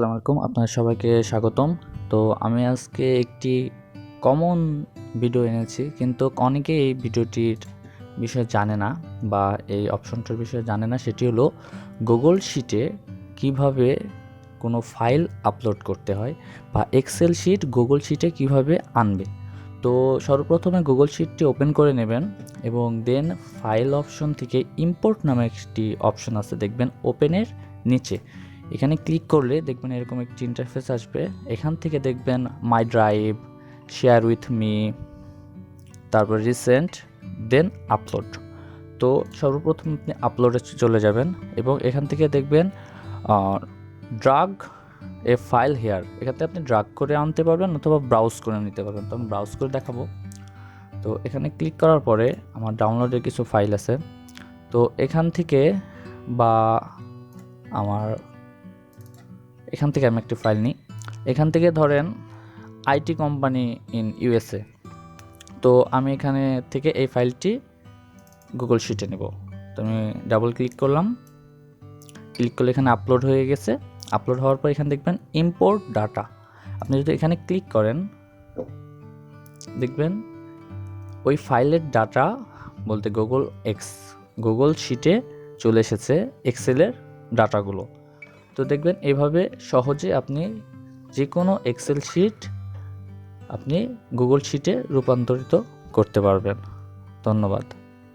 আসসালামু আলাইকুম, আপনাদের সবাইকে স্বাগতম। তো আমি আজকে একটি কমন ভিডিও এনেছি, কিন্তু অনেকেই এই ভিডিওটির বিষয়ে জানে না বা এই অপশনটার বিষয়ে জানে না। সেটি হলো গুগল শিটে কিভাবে কোনো ফাইল আপলোড করতে হয় বা এক্সেল শিট গুগল শিটে কিভাবে আনবে। তো সর্বপ্রথমে গুগল শিটটি ওপেন করে নেবেন এবং দেন ফাইল অপশন থেকে ইম্পোর্ট নামে একটি অপশন আছে, দেখবেন ওপেনের নিচে। এখানে ক্লিক করলে দেখবেন এরকম একটি ইন্টারফেস আসবে। এখান থেকে দেখবেন মাই ড্রাইভ, শেয়ার উইথ মি, তারপর রিসেন্ট, দেন আপলোড। তো সর্বপ্রথম আপনি আপলোডে চলে যাবেন এবং এখান থেকে দেখবেন ড্রাগ এ ফাইল হেয়ার। এখানে আপনি ড্রাগ করে আনতে পারবেন অথবা ব্রাউজ করে নিতে পারবেন। তো আমি ব্রাউজ করে দেখাবো। তো এখানে ক্লিক করার পরে আমার ডাউনলোডের কিছু ফাইল আছে। তো এখান থেকে বা এখান থেকে আমি একটি ফাইল নিই। এখান থেকে ধরেন আইটি কোম্পানি ইন ইউএসএ। তো আমি এখানে থেকে এই ফাইলটি গুগল শিটে নেব। তো আমি ডাবল ক্লিক করলাম। ক্লিক করলে এখানে আপলোড হয়ে গেছে। আপলোড হওয়ার পর এখানে দেখবেন ইম্পোর্ট ডাটা। আপনি যদি এখানে ক্লিক করেন দেখবেন ওই ফাইলের ডাটা বলতে গুগল শিটে চলে এসেছে এক্সেলের ডাটাগুলো। তো দেখবেন এভাবে সহজে আপনি যে কোনো এক্সেল শিট আপনি গুগল শিটে রূপান্তরিত করতে পারবেন। ধন্যবাদ।